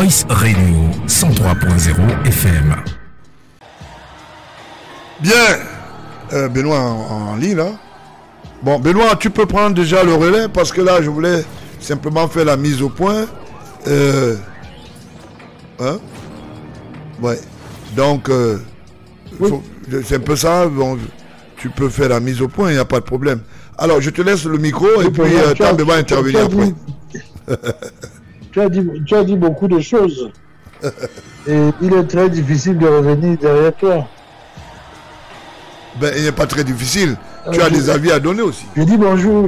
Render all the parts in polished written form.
Voice Radio 103.0 FM. Bien, Benoît en ligne là. Bon, Benoît, tu peux prendre déjà le relais parce que là, je voulais simplement faire la mise au point. Ouais. Donc, Oui. c'est un peu ça. Bon, tu peux faire la mise au point, il n'y a pas de problème. Alors, je te laisse le micro et puis Tambe va intervenir après. Tu as dit beaucoup de choses. Et il est très difficile de revenir derrière toi. Ben, il n'est pas très difficile. Tu as des avis à donner aussi. Je dis bonjour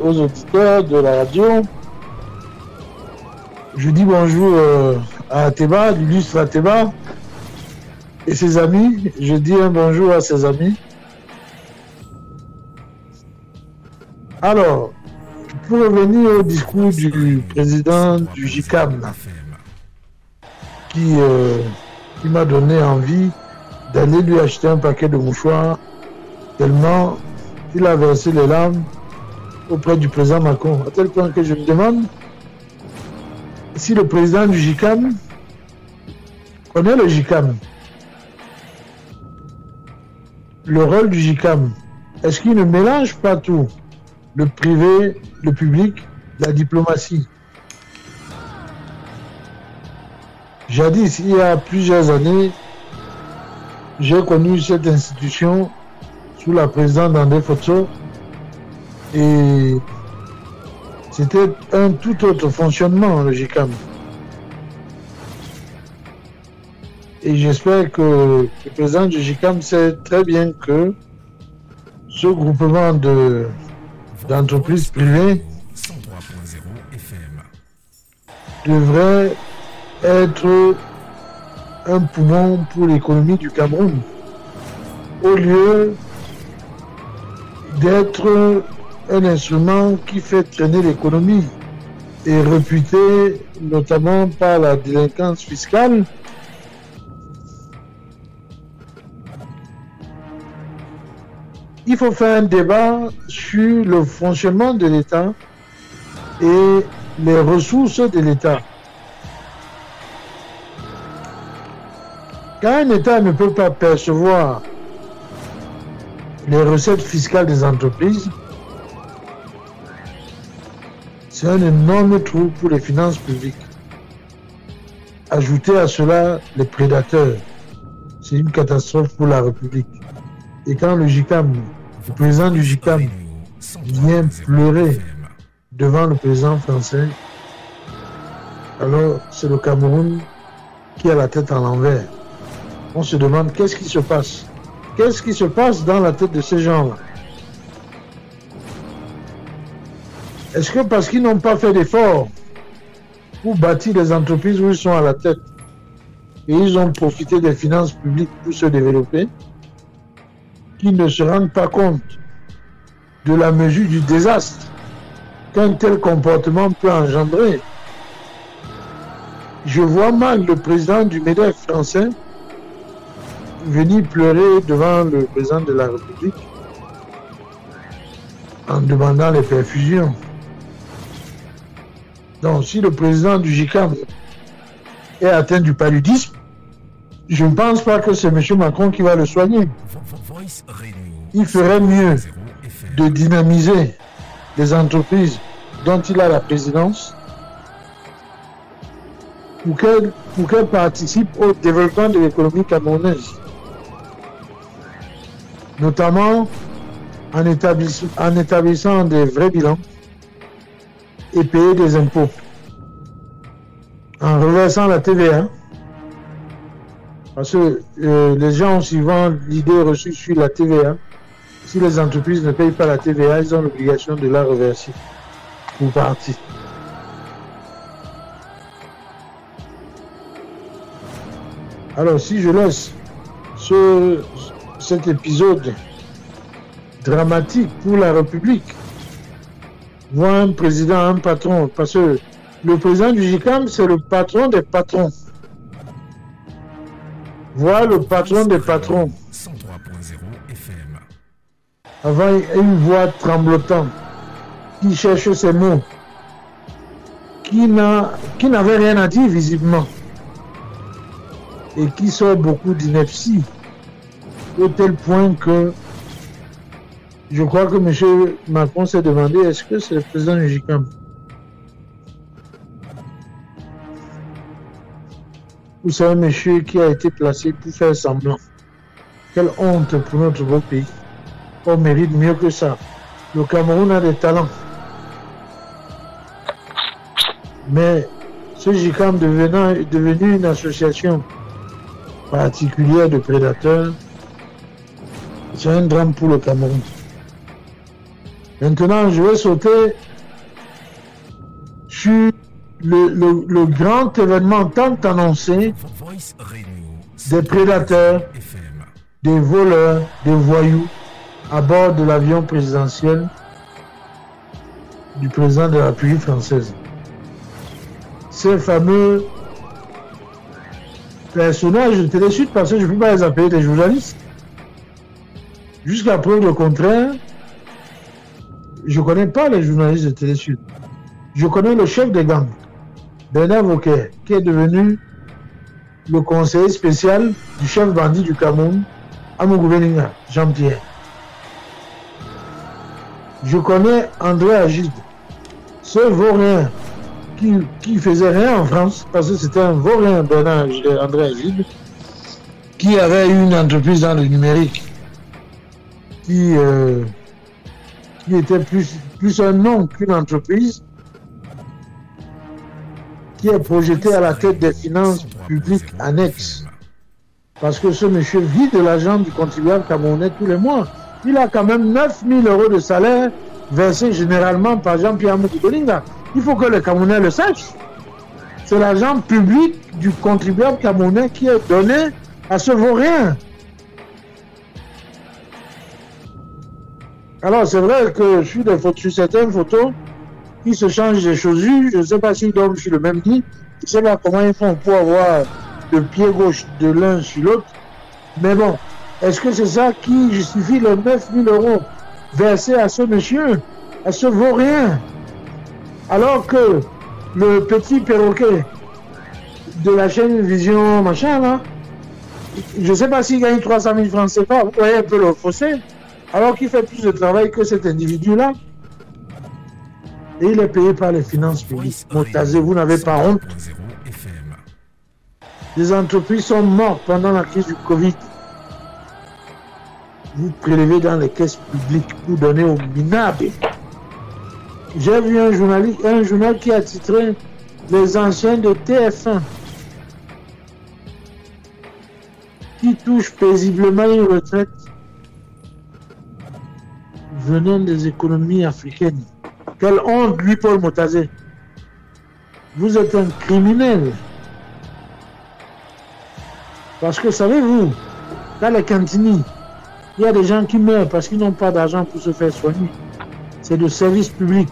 aux auditeurs de la radio. Je dis bonjour à Ateba, l'illustre Ateba et ses amis. Je dis un bonjour à ses amis. Alors, pour revenir au discours du président du JICAM, qui m'a donné envie d'aller lui acheter un paquet de mouchoirs, tellement il a versé les larmes auprès du président Macron, à tel point que je me demande si le président du JICAM connaît le JICAM. Le rôle du JICAM, est-ce qu'il ne mélange pas tout? Le privé, le public, la diplomatie. Jadis, il y a plusieurs années, j'ai connu cette institution sous la présidence d'André Fotso et c'était un tout autre fonctionnement, le JICAM. Et j'espère que le président du JICAM sait très bien que ce groupement d'entreprises privées devrait être un poumon pour l'économie du Cameroun, au lieu d'être un instrument qui fait traîner l'économie et réputé notamment par la délinquance fiscale. Il faut faire un débat sur le fonctionnement de l'État et les ressources de l'État. Quand un État ne peut pas percevoir les recettes fiscales des entreprises, c'est un énorme trou pour les finances publiques. Ajoutez à cela les prédateurs. C'est une catastrophe pour la République. Et quand le JICAM, le président du JICAM, vient pleurer devant le président français, alors c'est le Cameroun qui a la tête à l'envers. On se demande qu'est-ce qui se passe. Qu'est-ce qui se passe dans la tête de ces gens-là? Est-ce que parce qu'ils n'ont pas fait d'efforts pour bâtir des entreprises où ils sont à la tête et ils ont profité des finances publiques pour se développer, qu'ils ne se rendent pas compte de la mesure du désastre qu'un tel comportement peut engendrer? Je vois mal le président du MEDEF français venir pleurer devant le président de la République en demandant les perfusions. Donc, si le président du JICAM est atteint du paludisme, je ne pense pas que c'est M. Macron qui va le soigner. Il ferait mieux de dynamiser les entreprises dont il a la présidence pour qu'elles participent au développement de l'économie camerounaise, notamment en établissant des vrais bilans et payer des impôts, en reversant la TVA, parce que les gens, suivant l'idée reçue sur la TVA, si les entreprises ne payent pas la TVA, ils ont l'obligation de la reverser pour partie. Alors, si je laisse cet épisode dramatique pour la République, voir un président, un patron, parce que le président du JICAM, c'est le patron des patrons. Voir le patron des patrons, avoir une voix tremblotante, qui cherche ses mots, qui n'avait rien à dire visiblement et qui sort beaucoup d'ineptie au tel point que je crois que M. Macron s'est demandé est-ce que c'est le président du JICAM. Vous savez, monsieur qui a été placé pour faire semblant. Quelle honte pour notre beau pays. On mérite mieux que ça. Le Cameroun a des talents. Mais ce JICAM est devenu une association particulière de prédateurs. C'est un drame pour le Cameroun. Maintenant, je vais sauter sur le grand événement tant annoncé des prédateurs, des voleurs, des voyous à bord de l'avion présidentiel du président de la République française. Ces fameux personnages de Télésud, parce que je ne peux pas les appeler des journalistes. Jusqu'à preuve le contraire, je ne connais pas les journalistes de Télésud. Je connais le chef des gangs, Bernard Vauquer, qui est devenu le conseiller spécial du chef bandit du Cameroun, Amogoubeninga, Jean-Pierre. Je connais André Agide, ce vaurien qui faisait rien en France, parce que c'était un vaurien, Bernard André Agide, qui avait une entreprise dans le numérique, qui était plus un nom qu'une entreprise, qui est projeté à la tête des finances publiques annexes. Parce que ce monsieur vit de l'argent du contribuable camerounais tous les mois. Il a quand même 9 000 € de salaire versé généralement par Jean-Pierre Amogoubeninga. Il faut que les Camerounais le sachent. C'est l'argent public du contribuable camerounais qui est donné à ce vaurien. Alors c'est vrai que sur certaines photos, ils se changent des chaussures. Je ne sais pas s'ils dorment sur le même lit. Je ne sais pas comment ils font pour avoir le pied gauche de l'un sur l'autre. Mais bon, est-ce que c'est ça qui justifie les 9 000 € versés à ce monsieur, à ce vaurien, alors que le petit perroquet de la chaîne Vision, machin là, je ne sais pas s'il gagne 300 000 francs CFA, vous voyez un peu le fossé, alors qu'il fait plus de travail que cet individu-là. Et il est payé par les finances publiques. Motazé, vous n'avez pas honte. Les entreprises sont mortes pendant la crise du Covid. Vous prélevez dans les caisses publiques pour donner aux minables. J'ai vu un journal qui a titré « Les anciens de TF1 qui touchent paisiblement une retraite venant des économies africaines. » Quelle honte, lui, Paul Motazé. Vous êtes un criminel. Parce que, savez-vous, dans les cantines, il y a des gens qui meurent parce qu'ils n'ont pas d'argent pour se faire soigner. C'est de service public.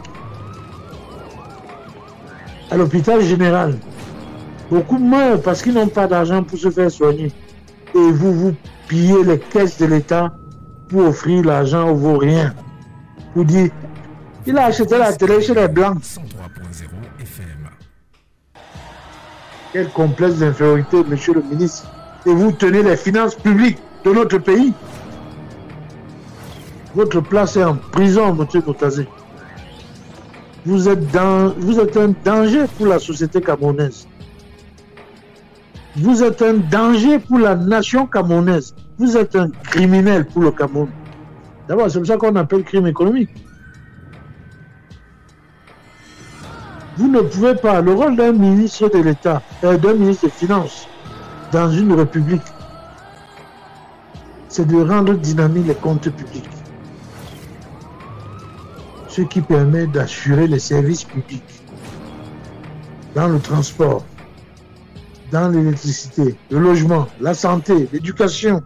À l'hôpital général, beaucoup meurent parce qu'ils n'ont pas d'argent pour se faire soigner. Et vous pillez les caisses de l'État pour offrir l'argent aux vauriens. Pour dire, il a acheté la télé chez les Blancs. 103.0 FM. Quel complexe d'infériorité, monsieur le ministre. Et vous tenez les finances publiques de notre pays. Votre place est en prison, monsieur Motazé. Vous êtes un danger pour la société camerounaise. Vous êtes un danger pour la nation camerounaise. Vous êtes un criminel pour le Cameroun. D'abord, c'est pour ça qu'on appelle crime économique. Vous ne pouvez pas, le rôle d'un ministre de l'État, d'un ministre des Finances, dans une république, c'est de rendre dynamiques les comptes publics. Ce qui permet d'assurer les services publics dans le transport, dans l'électricité, le logement, la santé, l'éducation.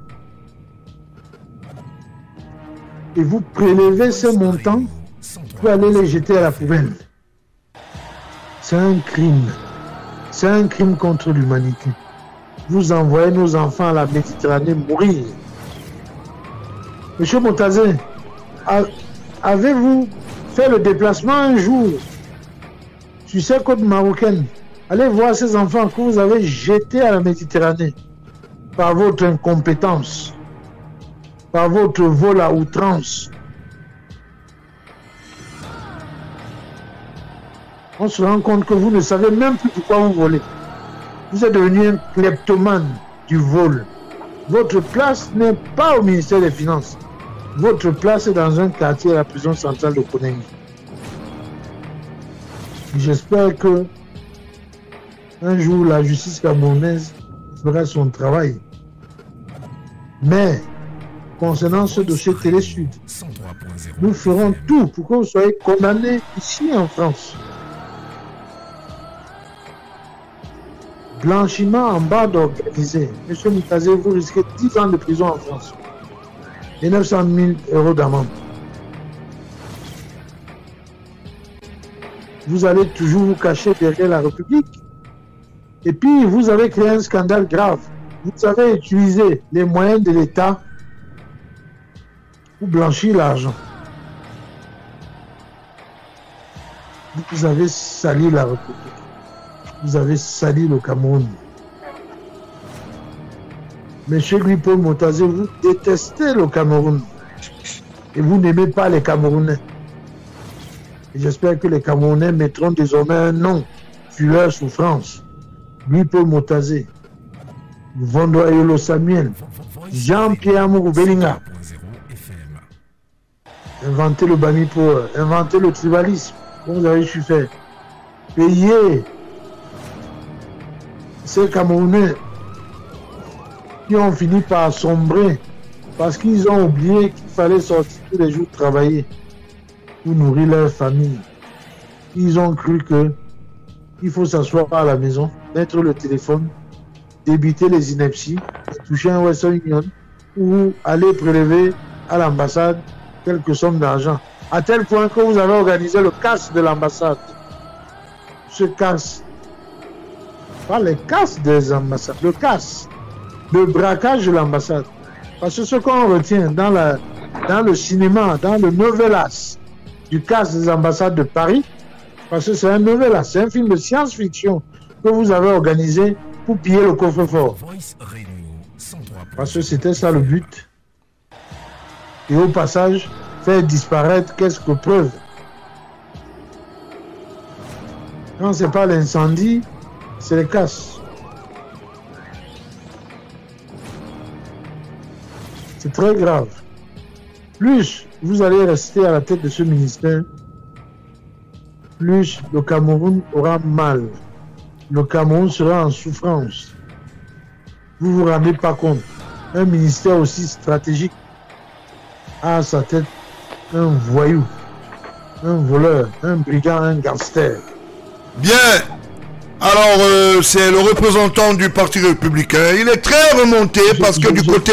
Et vous prélevez ces montants pour aller les jeter à la poubelle. C'est un crime. C'est un crime contre l'humanité. Vous envoyez nos enfants à la Méditerranée mourir. Monsieur sur ces côtes marocaines. Allez voir ces enfants que vous avez jetés à la Méditerranée par votre incompétence, par votre vol à outrance. On se rend compte que vous ne savez même plus pourquoi vous volez. Vous êtes devenu un kleptomane du vol. Votre place n'est pas au ministère des Finances. Votre place est dans un quartier à la prison centrale de Konengi. J'espère que un jour la justice camerounaise fera son travail. Mais concernant ce dossier Télé-Sud, nous ferons tout pour que vous soyez condamnés ici en France. Blanchiment en bas organisé. Monsieur Moutazé, vous risquez 10 ans de prison en France et 900 000 euros d'amende. Vous allez toujours vous cacher derrière la République. Et puis, vous avez créé un scandale grave. Vous avez utilisé les moyens de l'État pour blanchir l'argent. Vous avez sali la République. Vous avez sali le Cameroun. Monsieur Louis-Paul Moutazé, vous détestez le Cameroun. Et vous n'aimez pas les Camerounais. Et j'espère que les Camerounais mettront désormais un nom sur leur souffrance. Louis-Paul Moutazé, Vondoayolo Samuel, Jean-Pierre Amourou Belinga. Inventez le Bami pour inventer le tribalisme. Comme vous avez su faire. Payez ces Camerounais qui ont fini par sombrer parce qu'ils ont oublié qu'il fallait sortir tous les jours travailler pour nourrir leur famille. Ils ont cru que il faut s'asseoir à la maison, mettre le téléphone, débiter les inepties, toucher un Western Union ou aller prélever à l'ambassade quelques sommes d'argent. À tel point que vous avez organisé le casse de l'ambassade. Ce casse, pas les casses des ambassades, le casse, le braquage de l'ambassade. Parce que ce qu'on retient dans le cinéma, dans le novelas du casse des ambassades de Paris, parce que c'est un novelas, c'est un film de science-fiction que vous avez organisé pour piller le coffre-fort. Parce que c'était ça le but. Et au passage, faire disparaître quelques preuves. Quand c'est pas l'incendie, c'est le casse. C'est très grave. Plus vous allez rester à la tête de ce ministère, plus le Cameroun aura mal. Le Cameroun sera en souffrance. Vous vous rendez pas compte. Un ministère aussi stratégique a à sa tête un voyou, un voleur, un brigand, un gangster. Bien. Alors, c'est le représentant du Parti républicain. Il est très remonté parce que du côté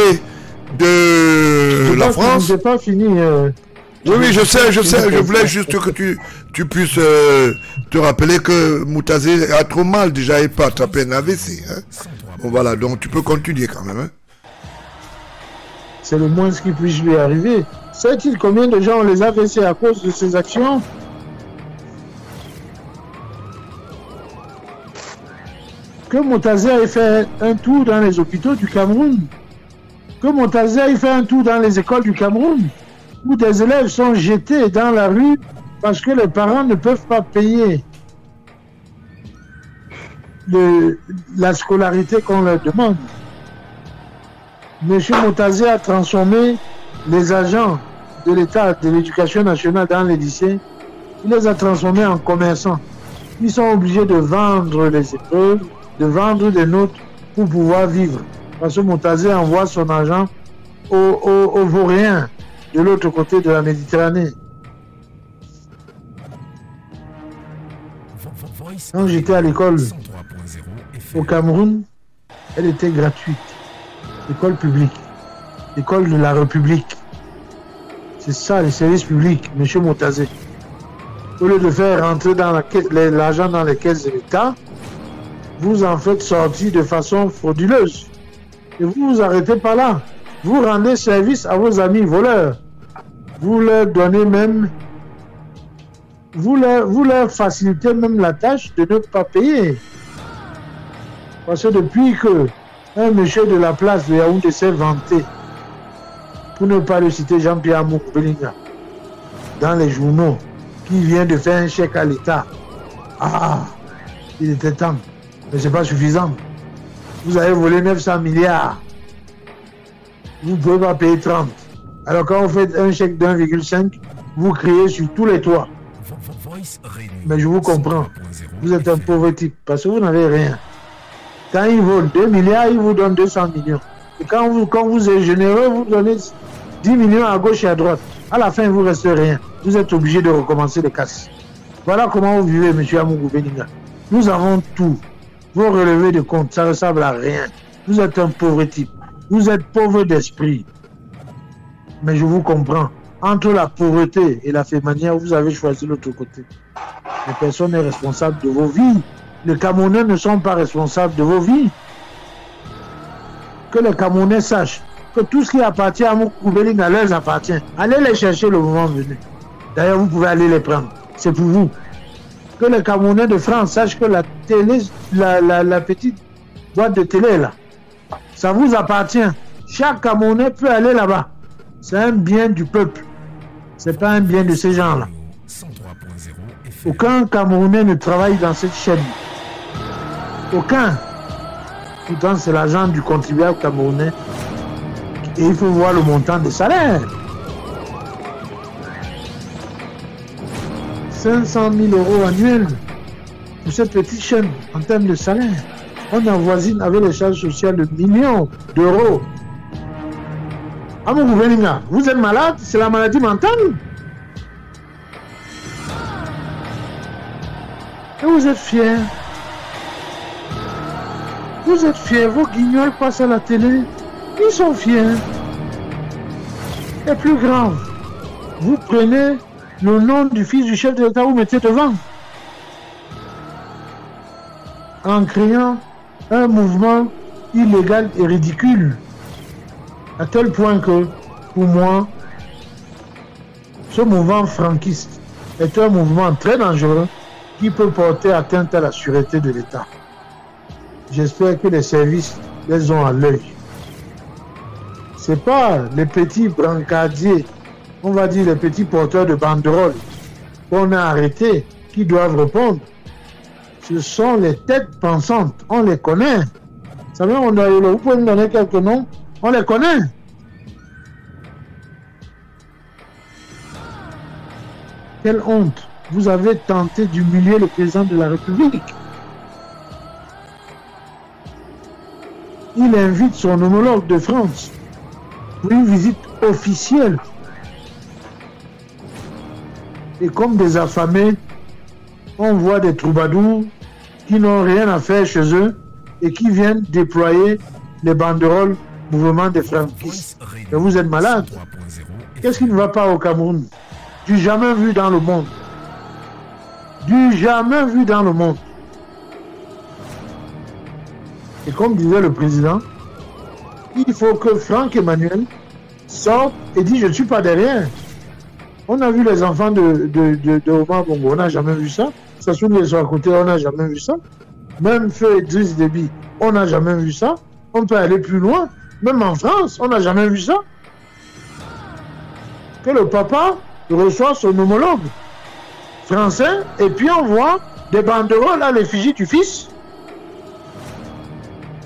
de la France... Je n'ai pas fini. Oui, je sais. Je voulais juste que tu puisses te rappeler que Moutazé a trop mal déjà et pas attrapé un AVC. Hein. Bon, voilà, donc tu peux continuer quand même. Hein. C'est le moins ce qui puisse lui arriver. Sait-il combien de gens ont les AVC à cause de ces actions? Que Moutazé ait fait un tour dans les hôpitaux du Cameroun, que Moutazé ait fait un tour dans les écoles du Cameroun, où des élèves sont jetés dans la rue parce que les parents ne peuvent pas payer la scolarité qu'on leur demande. Monsieur Moutazé a transformé les agents de l'État de l'éducation nationale dans les lycées, il les a transformés en commerçants. Ils sont obligés de vendre les épreuves, de vendre des notes pour pouvoir vivre. Parce que Moutazé envoie son argent aux Vauriens de l'autre côté de la Méditerranée. Quand j'étais à l'école au Cameroun, elle était gratuite. L'école publique, l'école de la République. C'est ça, les services publics, monsieur Moutazé. Au lieu de faire rentrer dans l'argent dans les caisses de l'État, vous en faites sortir de façon frauduleuse. Et vous vous arrêtez pas là. Vous rendez service à vos amis voleurs. Vous leur donnez même vous leur facilitez même la tâche de ne pas payer. Parce que depuis que un monsieur de la place de Yaoundé s'est vanté, pour ne pas le citer, Jean-Pierre Moukbelinga, dans les journaux, qui vient de faire un chèque à l'État. Ah, il était temps, mais ce n'est pas suffisant. Vous avez volé 900 milliards. Vous ne pouvez pas payer 30. Alors quand vous faites un chèque d'1,5, vous criez sur tous les toits. Mais je vous comprends. Vous êtes un pauvre type parce que vous n'avez rien. Quand ils volent 2 milliards, ils vous donnent 200 millions. Et quand vous êtes généreux, vous donnez 10 millions à gauche et à droite. À la fin, il ne vous reste rien. Vous êtes obligé de recommencer les casses. Voilà comment vous vivez, M. Amougou Beninga. Nous avons tout. Vos relevés de compte, ça ne ressemble à rien. Vous êtes un pauvre type. Vous êtes pauvre d'esprit. Mais je vous comprends. Entre la pauvreté et la manière, vous avez choisi l'autre côté. Les personnes sont responsables de vos vies. Les Camerounais ne sont pas responsables de vos vies. Que les Camerounais sachent que tout ce qui appartient à Amougou Beninga leur appartient. Allez les chercher le moment venu. D'ailleurs, vous pouvez aller les prendre. C'est pour vous. Que les Camerounais de France sachent que la télé, la petite boîte de télé là, ça vous appartient. Chaque Camerounais peut aller là-bas. C'est un bien du peuple. C'est pas un bien de ces gens-là. Aucun Camerounais ne travaille dans cette chaîne. Aucun. Pourtant, c'est l'argent du contribuable camerounais. Et il faut voir le montant des salaires. 500 000 € annuels pour cette petite chaîne en termes de salaire. On avoisine avec les charges sociales de millions d'euros. Amougou Beninga, vous êtes malade, c'est la maladie mentale. Et vous êtes fiers. Vous êtes fiers, vos guignols passent à la télé. Ils sont fiers. Et plus grave, vous prenez le nom du fils du chef de l'État, vous mettez devant. En créant un mouvement illégal et ridicule. À tel point que, pour moi, ce mouvement franquiste est un mouvement très dangereux qui peut porter atteinte à la sûreté de l'État. J'espère que les services les ont à l'œil. Ce n'est pas les petits brancardiers, on va dire les petits porteurs de banderoles qu'on a arrêtés qui doivent répondre. Ce sont les têtes pensantes, on les connaît. Vous savez, vous pouvez me donner quelques noms, on les connaît. Quelle honte! Vous avez tenté d'humilier le président de la République. Il invite son homologue de France pour une visite officielle. Et comme des affamés, on voit des troubadours qui n'ont rien à faire chez eux et qui viennent déployer les banderoles mouvement des franquistes. Et vous êtes malade. Qu'est-ce qui ne va pas au Cameroun? Du jamais vu dans le monde. Du jamais vu dans le monde. Et comme disait le président, il faut que Franck Emmanuel sorte et dise je ne suis pas derrière. On a vu les enfants de Omar Bongo, on n'a jamais vu ça. Sassou Nguesso à côté, on n'a jamais vu ça. Même Feu Idriss Déby, on n'a jamais vu ça. On peut aller plus loin. Même en France, on n'a jamais vu ça. Que le papa reçoit son homologue français et puis on voit des banderoles à l'effigie du fils.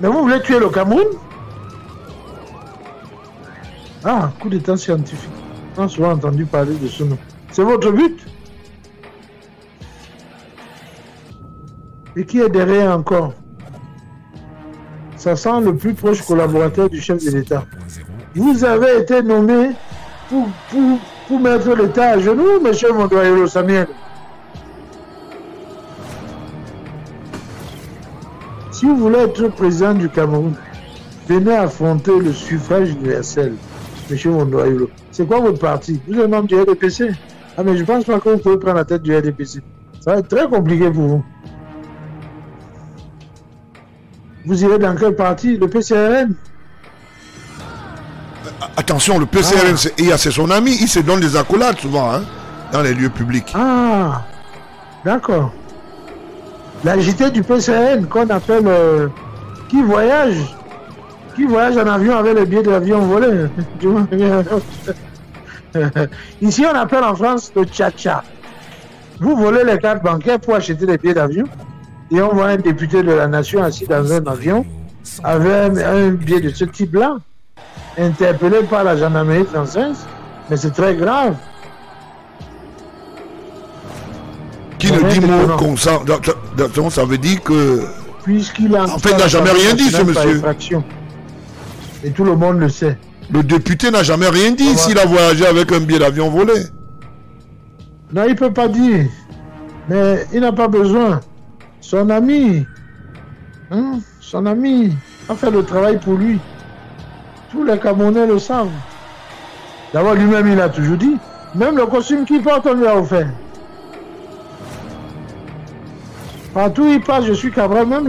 Mais vous voulez tuer le Cameroun? Ah, coup d'état scientifique. On a souvent entendu parler de ce nom. C'est votre but? Et qui est derrière encore? Ça sent le plus proche collaborateur du chef de l'État. Vous avez été nommé pour mettre l'État à genoux, M. Mondoayolo Samuel. Si vous voulez être président du Cameroun, venez affronter le suffrage universel, M. Mondoayolo. C'est quoi votre parti? Vous êtes membre du RDPC. Ah, mais je ne pense pas que vous pouvez prendre la tête du RDPC. Ça va être très compliqué pour vous. Vous irez dans quel parti? Le PCRN? Attention, le PCRN, c'est son ami, il se donne des accolades souvent, hein, dans les lieux publics. Ah, D'accord. L'agité du PCN qu'on appelle qui voyage en avion avec les billets de l'avion volé. Ici on appelle en France le tcha-tcha. Vous volez les cartes bancaires pour acheter des billets d'avion et on voit un député de la nation assis dans un avion avec un billet de ce type-là, interpellé par la gendarmerie française, mais c'est très grave. Qui ne dit mot consent, ça veut dire que... Puisqu'il a... En fait, il n'a jamais rien dit, ce monsieur. Et tout le monde le sait. Le député n'a jamais rien dit s'il a voyagé avec un billet d'avion volé. Non, il ne peut pas dire. Mais il n'a pas besoin. Son ami, son ami a fait le travail pour lui. Tous les Camerounais le savent. D'abord, lui-même, il a toujours dit. Même le costume qu'il porte, on lui a offert. Partout où il passe, je suis Cabral. Même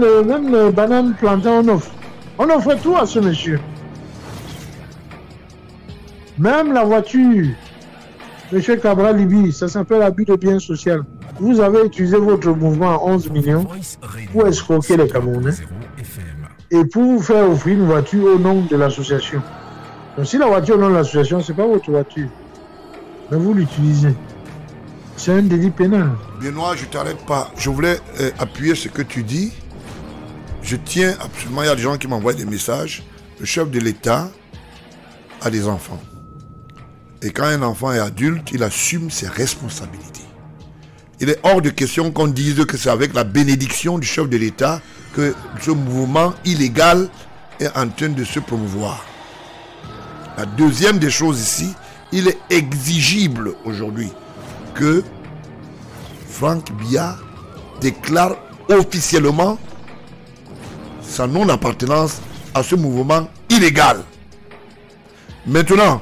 les bananes plantées, on offre. On offre tout à ce monsieur. Même la voiture. Monsieur Cabral Libi, ça s'appelle abus de bien social. Vous avez utilisé votre mouvement à 11 millions pour escroquer les Camerounais et pour vous faire offrir une voiture au nom de l'association. Donc si la voiture au nom de l'association, ce n'est pas votre voiture, mais vous l'utilisez. C'est un délit pénal. Benoît, je ne t'arrête pas. Je voulais appuyer ce que tu dis. Je tiens absolument, il y a des gens qui m'envoient des messages. Le chef de l'État a des enfants. Et quand un enfant est adulte, il assume ses responsabilités. Il est hors de question qu'on dise que c'est avec la bénédiction du chef de l'État que ce mouvement illégal est en train de se promouvoir. La deuxième des choses ici, il est exigible aujourd'hui que Franck Biya déclare officiellement sa non-appartenance à ce mouvement illégal. Maintenant,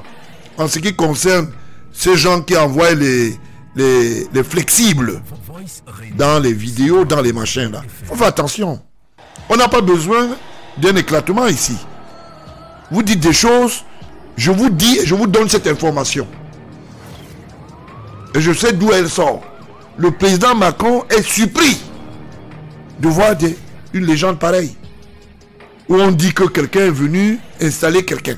en ce qui concerne ces gens qui envoient les flexibles dans les vidéos, dans les machins là, il faut faire attention. On n'a pas besoin d'un éclatement ici. Vous dites des choses, je vous dis et je vous donne cette information. Et je sais d'où elle sort. Le président Macron est surpris de voir une légende pareille. Où on dit que quelqu'un est venu installer quelqu'un.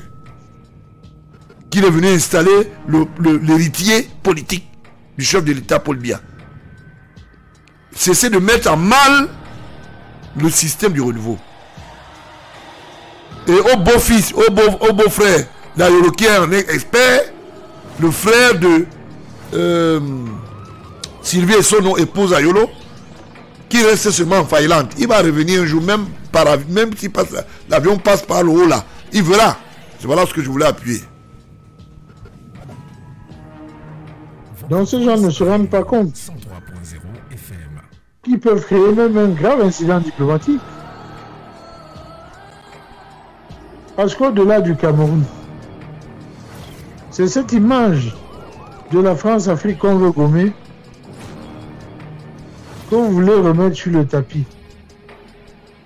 Qu'il est venu installer l'héritier politique du chef de l'État, Paul Biya. Cessez de mettre en mal le système du renouveau. Et au beau-fils, au beau-frère, d'Ayolo qui est un expert, le frère de Sylvie Sono, épouse Ayolo, qui reste seulement en Thaïlande. Il va revenir un jour, même si l'avion passe par le haut là. Il verra. C'est voilà ce que je voulais appuyer. Donc ces gens ne se rendent pas compte qu'ils peuvent créer même un grave incident diplomatique. Parce qu'au-delà du Cameroun, c'est cette image de la France-Afrique qu'on veut gommer, qu'on voulait remettre sur le tapis.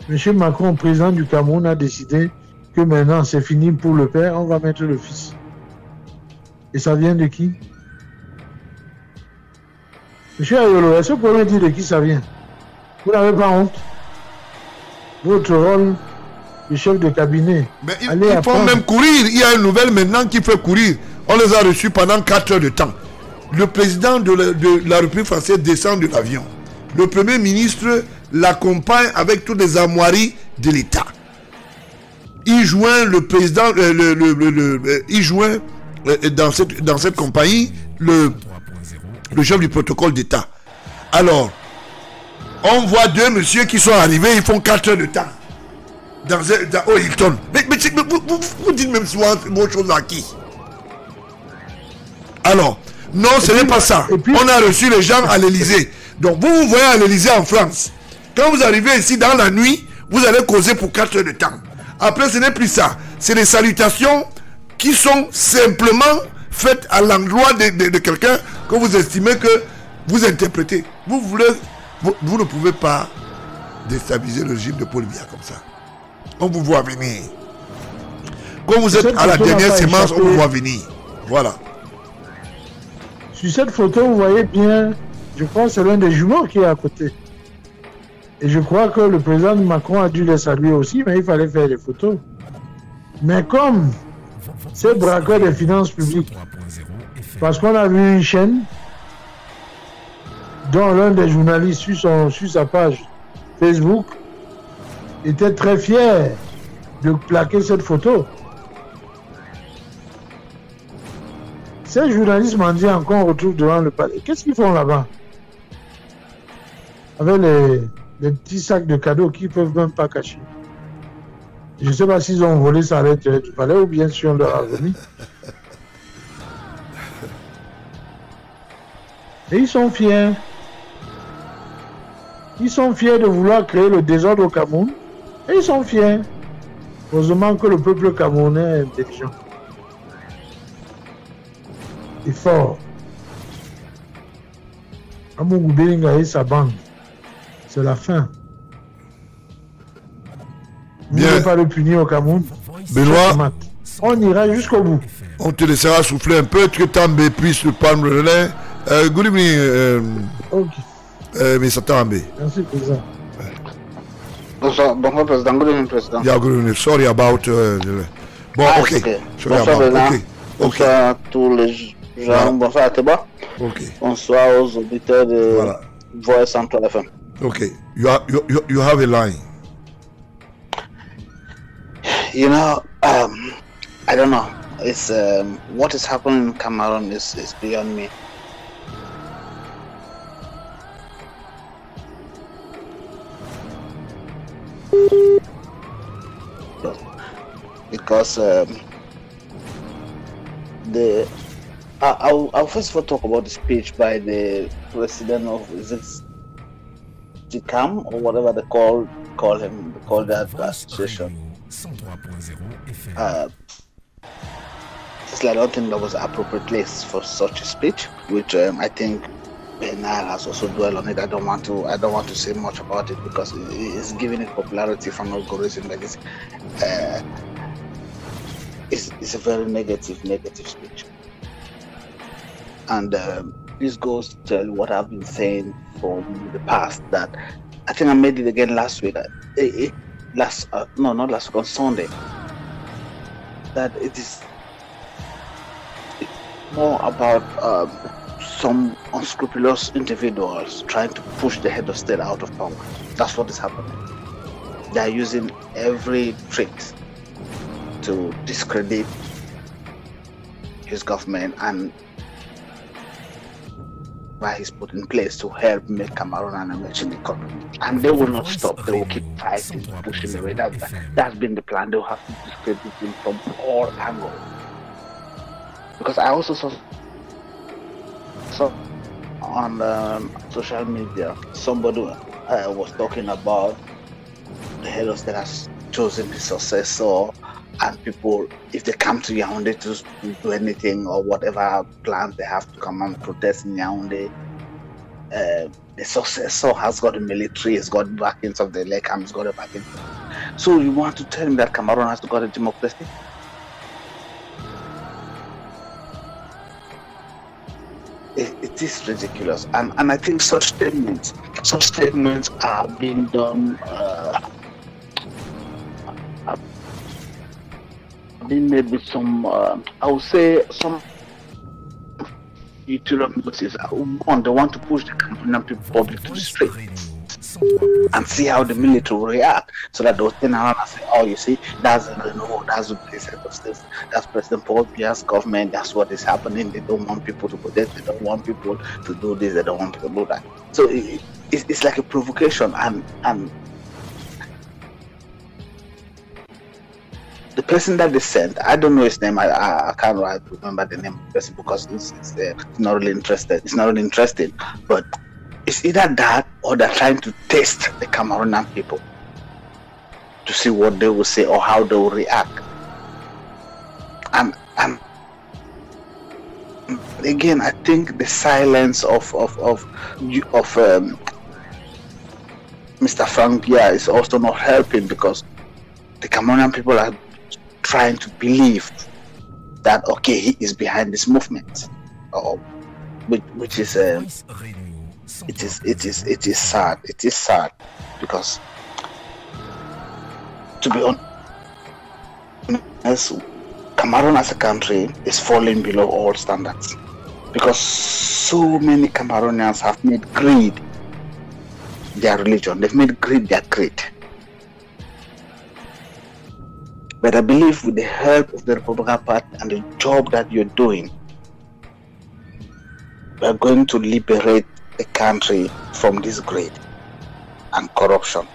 Monsieur Macron, président du Cameroun, a décidé que maintenant c'est fini pour le père, on va mettre le fils. Et ça vient de qui? Monsieur Ayolo, est-ce que vous pouvez me dire de qui ça vient? Vous n'avez pas honte? Votre rôle de chef de cabinet. Mais il faut même courir. Il y a une nouvelle maintenant qui fait courir. On les a reçus pendant 4 heures de temps. Le président de la République française descend de l'avion. Le premier ministre l'accompagne avec toutes les armoiries de l'État. Il joint le président, il joint dans cette compagnie le chef du protocole d'État. Alors, on voit deux messieurs qui sont arrivés, ils font 4 heures de temps au Hilton. Mais vous dites même souvent bonne chose à qui? Alors, non, ce n'est pas ça. On a reçu les gens à l'Élysée. Donc, vous voyez à l'Élysée en France. Quand vous arrivez ici dans la nuit, vous allez causer pour 4 heures de temps. Après, ce n'est plus ça. C'est des salutations qui sont simplement faites à l'endroit de quelqu'un que vous estimez que vous interprétez. Vous ne pouvez pas déstabiliser le régime de Paul Biya comme ça. On vous voit venir. Quand vous êtes à la dernière sémence, on vous voit venir. Voilà. Sur cette photo, vous voyez bien Je crois que c'est l'un des jumeaux qui est à côté. Et je crois que le président Macron a dû les saluer aussi, mais il fallait faire des photos. Mais comme c'est braqueur des finances publiques, parce qu'on a vu une chaîne dont l'un des journalistes sur sa page Facebook était très fier de plaquer cette photo. Ces journalistes m'ont dit encore, on retrouve devant le palais. Qu'est-ce qu'ils font là-bas? Avec les petits sacs de cadeaux qu'ils ne peuvent même pas cacher. Je ne sais pas s'ils ont volé ça à l'intérieur du palais ou bien si on leur a remis. Et ils sont fiers. Ils sont fiers de vouloir créer le désordre au Cameroun. Et ils sont fiers. Heureusement que le peuple camerounais est intelligent. Et fort. Amougou Belinga et sa bande. C'est la fin. Vous ne pouvez pas le punir au Cameroun. Benoît, on ira jusqu'au bout. On te laissera souffler un peu, que També puisse prendre le relais. Good evening, Mr. També. Merci, président. Bonjour, président. Good evening, président. Yeah, good evening. Sorry about... Bon, ok. Okay. Sorry Bonsoir, about... président. Okay. Bonsoir à tous les gens. Voilà. Bonsoir à Teba. Ok. Bonsoir aux auditeurs de Voilà. Voix Central FM. Ok. You have a line. You know, I don't know. It's what is happening in Cameroon is beyond me. Because I'll first of all talk about the speech by the president of GCAM or whatever they call him, call that association. I don't think that was an appropriate place for such a speech, which I think Bernal has also dwelled on it. I don't want to say much about it because it's giving it popularity from algorithm. Like it's a very negative speech, and this goes to tell you what I've been saying from the past. That I think I made it again last week. Not last week, on Sunday. That it is more about some unscrupulous individuals trying to push the head of state out of power. That's what is happening. They are using every trick to discredit his government and why he's put in place to help make Cameroon an emerging economy. And they will not stop. They will keep fighting, pushing away. That's been the plan. They'll have to discredit him from all angles. Because I also saw on social media, somebody was talking about the head of state has chosen his successor, and people, if they come to Yaoundé to do anything or whatever plans they have to come and protest in Yaoundé, the successor has got the military, has got backings of the LECAM, has got the backing. So you want to tell me that Cameroon has got a democracy? It is ridiculous, and I think such statements are being done, being made with some, I would say, some ulterior motives. One, they want to push the Cameroonian public to the streets and see how the military will react, so that they'll turn around and say, oh, you see, that's the president of states, that's President Paul Biya's government, that's what is happening. They don't want people to protest, they don't want people to do this, they don't want people to do that. So it's like a provocation, and the person that they sent, I don't know his name, I can't remember the name of the person because it's not really interested. It's not really interesting, but it's either that or they're trying to test the Cameroonian people to see what they will say or how they will react. And again, I think the silence of Mr. Frank Biya is also not helping, because the Cameroonian people are trying to believe that he is behind this movement, which is it is sad. It is sad because, to be honest, Cameroon as a country is falling below all standards because so many Cameroonians have made greed their religion. They've made greed their creed. But I believe with the help of the Republican Party and the job that you're doing, we're going to liberate the country from this greed and corruption.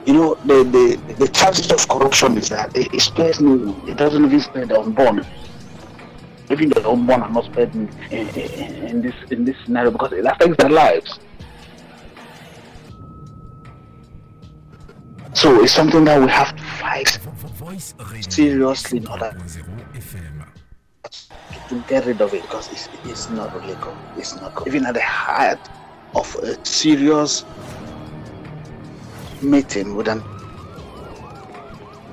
You know, the charges of corruption is that it spares no one. It doesn't even spare the unborn. Even the unborn are not spared in this scenario because it affects their lives. So it's something that we have to fight seriously in order to get rid of it because it's not really good. It's not good. Even at the heart of a serious meeting with an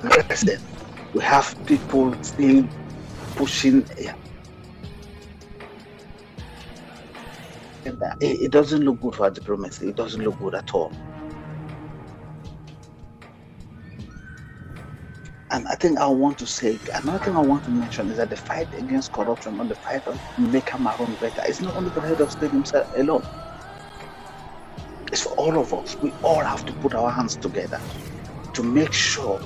president, we have people still pushing. It doesn't look good for our diplomacy. It doesn't look good at all. And I think I want to say, another thing I want to mention is that the fight against corruption and the fight to make Cameroon better, it's not only the head of state himself alone. It's for all of us. We all have to put our hands together to make sure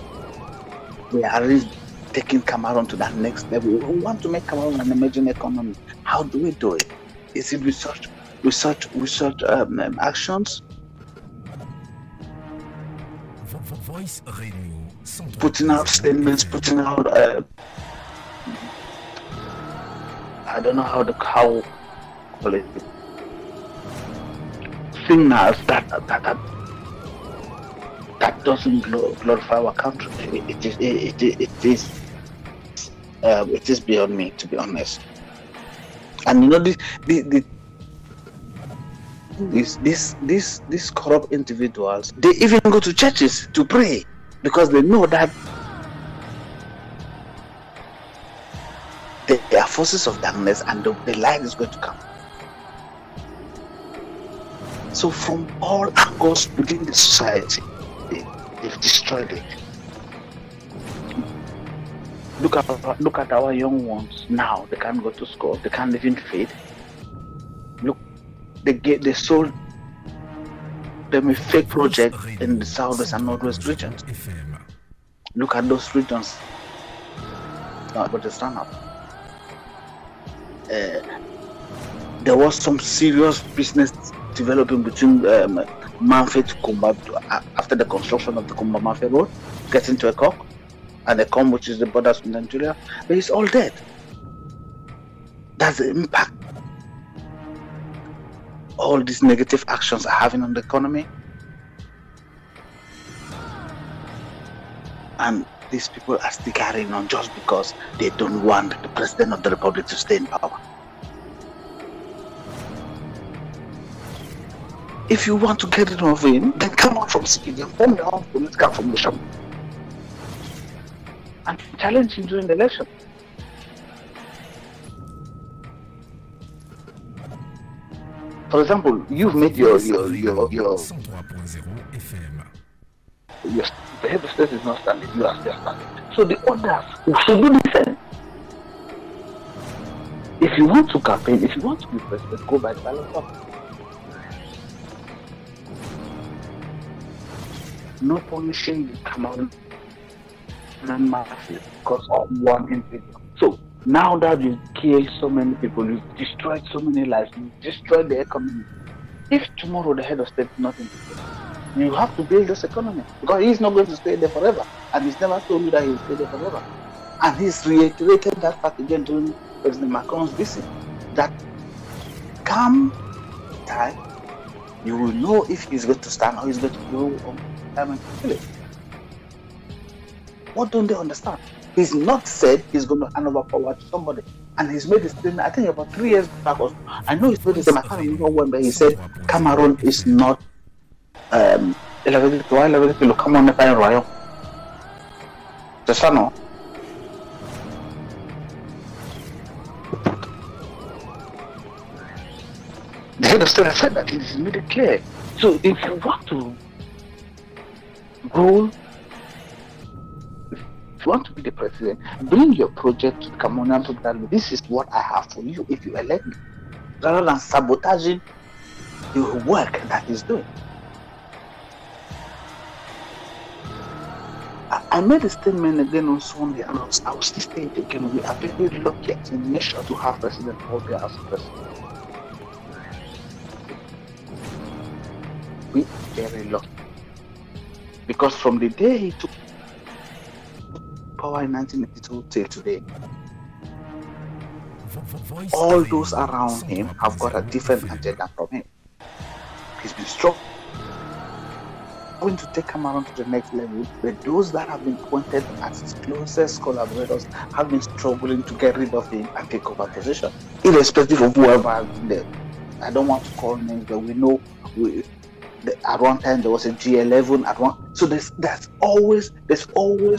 we are really taking Cameroon to that next level. We want to make Cameroon an emerging economy. How do we do it? Is it research actions? Voice Radio. Putting out statements, putting out I don't know how call it, signals that doesn't glorify our country. It is beyond me, to be honest. And you know, these corrupt individuals, they even go to churches to pray because they know that they are forces of darkness and the light is going to come. So from all angles within the society, they've destroyed it. Look at our young ones now. They can't go to school. They can't even feed. Look, they sold them a fake project in the southwest and northwest regions. Look at those regions. But they stand up. There was some serious business developing between Manfred to Kumba after the construction of the Kumba Manfred Road, getting to Ekok, and Ekom, which is the borders with Nigeria, but it's all dead. That's the impact all these negative actions are having on the economy. And these people are still carrying on just because they don't want the President of the Republic to stay in power. If you want to get rid of him, then come out from civilian, form your own political formation and challenge him during the election. For example, you've made your the head of state is not standing, you are still standing. So the others should do the same. If you want to campaign, if you want to be president, go by the ballot box. Not punishing the Cameroon masses because of one individual. So now that you've killed so many people, you've destroyed so many lives, you've destroyed the economy. If tomorrow the head of state is not interested, you have to build this economy because he's not going to stay there forever, and he's never told you that he'll stay there forever. And he's reiterated that fact again during President Macron's visit. That come time, you will know if he's going to stand or he's going to go on time and kill it. What don't they understand? He's not said he's going to hand over power to somebody, and he's made a statement. I think about 3 years back. I know he's made a statement. I can't remember when, but he said Cameroon is not elevated to come on the fire royal. head of state has said that it is made it clear. So if you want to rule, if you want to be the president, bring your project to the Cameroonian people that this is what I have for you if you elect me, rather than sabotaging the work that he's doing. I made a statement again on Sunday, and I will still say it again. We are very lucky as a nation to have President Obi as president. We are very lucky. Because from the day he took power in 1982 till today, all those around him have got a different agenda from him. He's been struggling to take Cameroon to the next level, but those that have been pointed as his closest collaborators have been struggling to get rid of him and take over position, irrespective of whoever has been there. I don't want to call names, but we know at one time there was a G11 at one. So there's always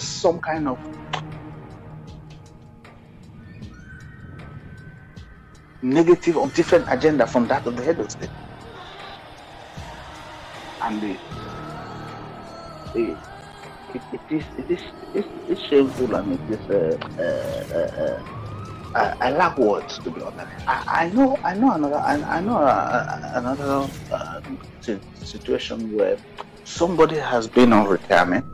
some kind of negative or different agenda from that of the head of state. And it is shameful, and it is I lack words, to be honest. I know another situation where somebody has been on retirement,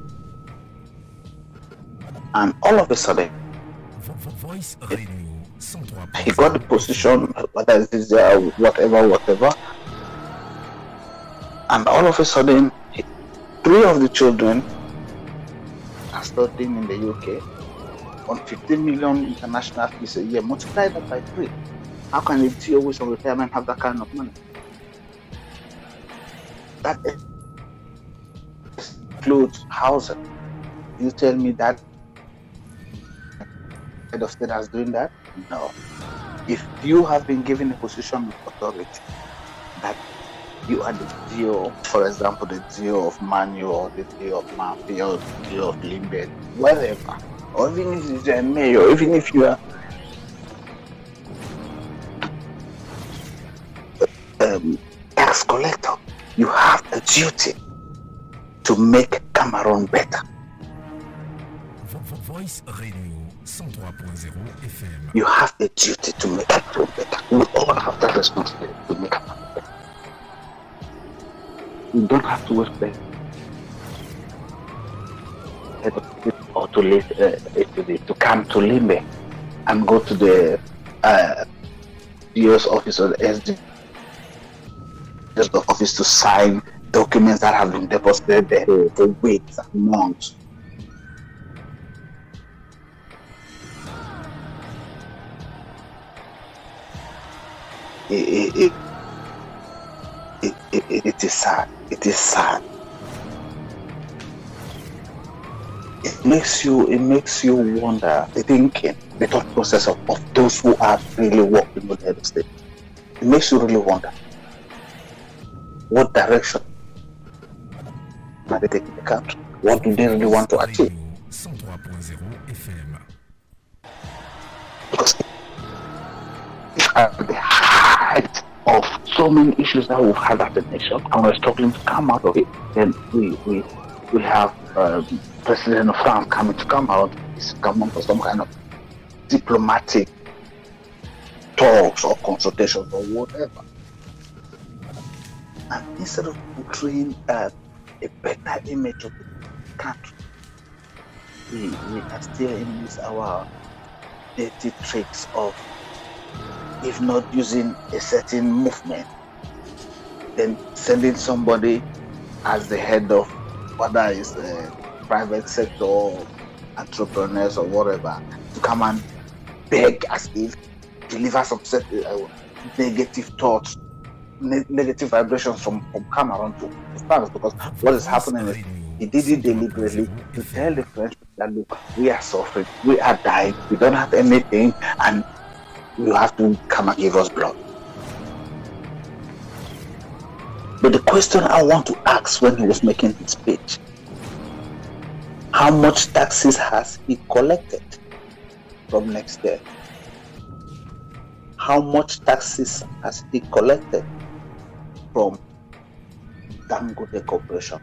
and all of a sudden he got the position, whether it is whatever, and all of a sudden 3 of the children are studying in the UK on 15 million international fees a year. Multiply that by 3. How can a CEO with on retirement have that kind of money? That includes housing. You tell me that head of state is doing that? No. If you have been given a position of authority, that you are the CEO, for example, the CEO of Manu, or the CEO of Mafia, or the CEO of Limbe, wherever, or even if you're a mayor, even if you are tax collector, you have a duty to make Cameroon better. Voice Radio 103.0 FM. You have a duty to make Cameroon better. We all have that responsibility to make Cameroon better. You don't have to wait there or to come to Limbe and go to the US office or the SD office to sign documents that have been deposited there for weeks and months. It is sad. It is sad. It makes you wonder the thinking, the thought process of those who are really working with the head of state. It makes you really wonder what direction are they taking the country? What do they really want to achieve? 103.0 FM. Because at the height of so many issues that we've had as a nation, and we're struggling to come out of it, then we have President of France coming to come out for some kind of diplomatic talks or consultations or whatever. And instead of portraying a better image of the country, we are still in this our dirty tricks of, if not using a certain movement, then sending somebody as the head of whether it's a private sector, entrepreneurs or whatever, to come and beg as if deliver some negative thoughts, negative vibrations from Cameroon to France, because what is happening is he did it deliberately to tell the French that, look, we are suffering, we are dying, we don't have anything, and you have to come and give us blood. But the question I want to ask when he was making his speech, how much taxes has he collected from next year? How much taxes has he collected from Dangote Corporation.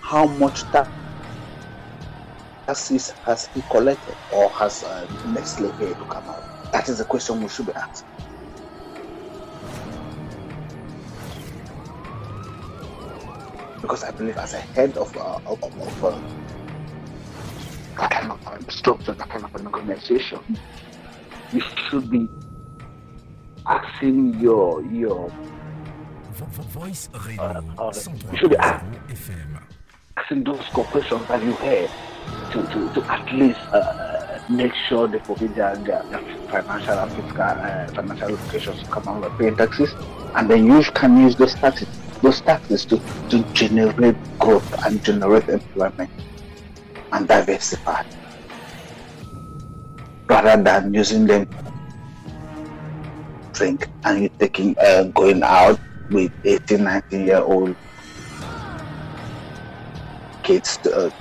How much taxes has he collected, or has Nestle paid to come out? That is the question we should be asking. Because I believe, as a head of that kind of structure, that kind of an organization, you should be asking your Voice Radio you should be 103.0 FM. asking those corporations that you head to at least make sure they forget their financial and fiscal financial obligations to come out and pay taxes, and then you can use those taxes to generate growth and generate employment and diversify, rather than using them drink and you taking going out with 18, 19-year-old kids to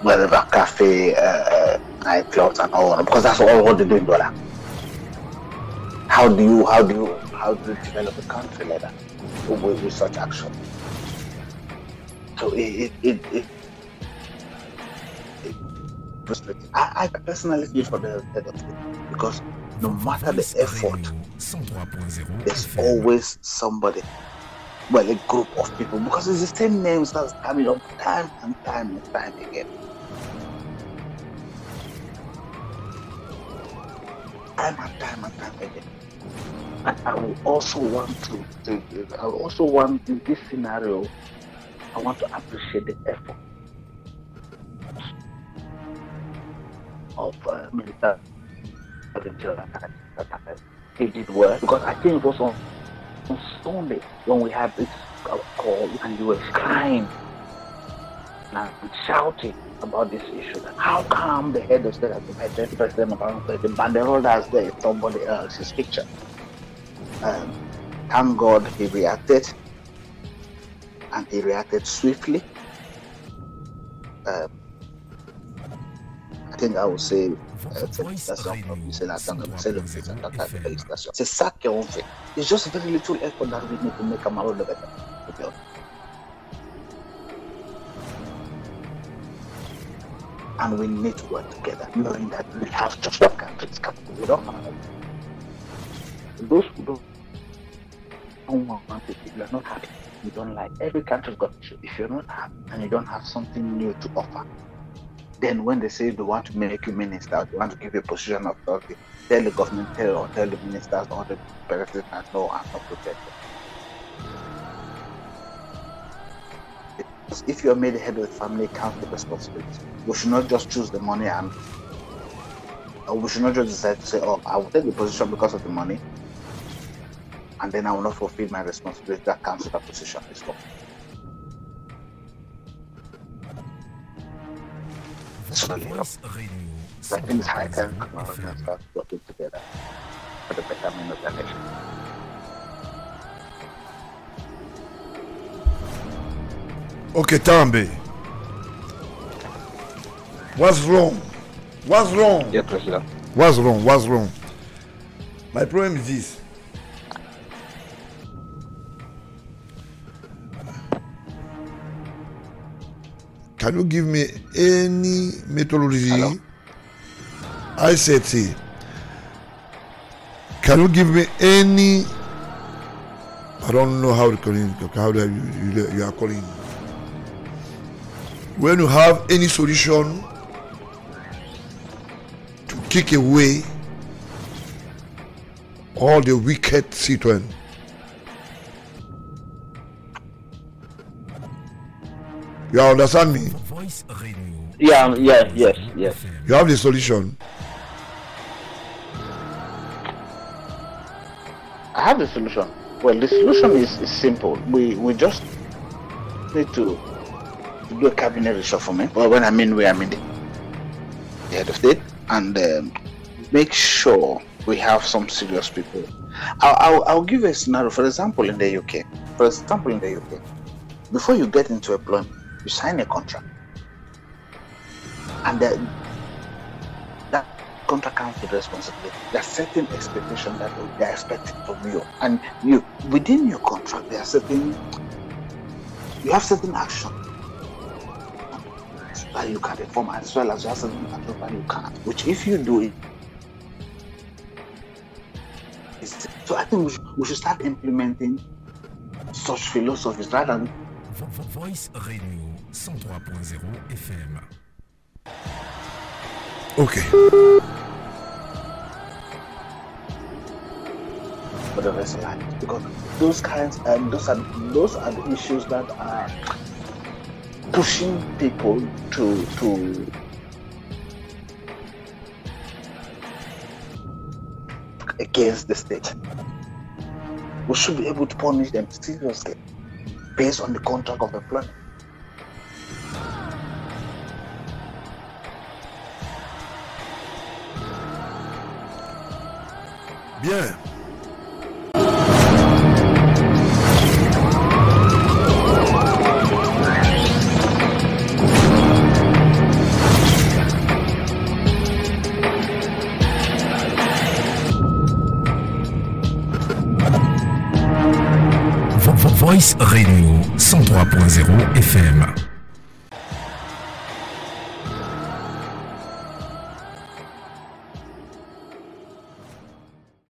whatever cafe, nightclubs and all, because that's all what they do in Dollar. How do you develop a country like that with such action? So it frustrating. I personally feel for the head of state, because no matter the effort, there's always somebody, well, a group of people, because it's the same names that's coming up time and time again. Time and time again. And I will also want in this scenario, I want to appreciate the effort of Minister that he did well, because I think it was on Sunday when we had this call and you were crying and shouting about this issue. How come the head of state has been the president of our state, the banderola has there somebody else's picture? Thank God he reacted, and he reacted swiftly. I think I would say c'est ça qu'on fait. It's just very little effort that we need to make Cameroon better. And we need to work together, knowing that we have just one country. We don't have those who don't want it, if you're not happy, you don't like. Every country's got issue. If you're not happy and you don't have something new to offer, then when they say they want to make you minister, they want to give you a position of authority, tell the government, tell the ministers or the president, no, I'm not protected. If you're made the head of the family, count the responsibility. We should not just choose the money, and we should not just decide to say, oh, I will take the position because of the money, and then I will not fulfill my responsibility that comes with that position. It's wrong. So, I think it's high time to start working together for the betterment of the nation. Okay, Tambe. What's wrong? What's wrong? Yeah, President. What's wrong? What's wrong? My problem is this. Can you give me any methodology? Hello? I said, see. Can you give me any? I don't know how to call it. How do you are calling? When you have any solution to kick away all the wicked citizens. You understand me? Yeah, yes. You have the solution. I have the solution. Well, the solution is simple. We just need to do a cabinet reshufflement. Well, when I mean the head of state, and make sure we have some serious people. I'll give you a scenario. For example, in the UK. Before you get into employment, you sign a contract, and that contract comes with responsibility. There are certain expectations that they are expecting from you, and you within your contract there are certain. You have certain action that you can perform, as well as you have certain action that you can't. Which, if you do it, so I think we should start implementing such philosophies rather than Voice Radio 103.0 FM. Ok. for the rest of life, because those are the issues that are pushing people to against the state. We should be able to punish them seriously based on the contract of employment. Bien. Voice Radio 103.0 FM.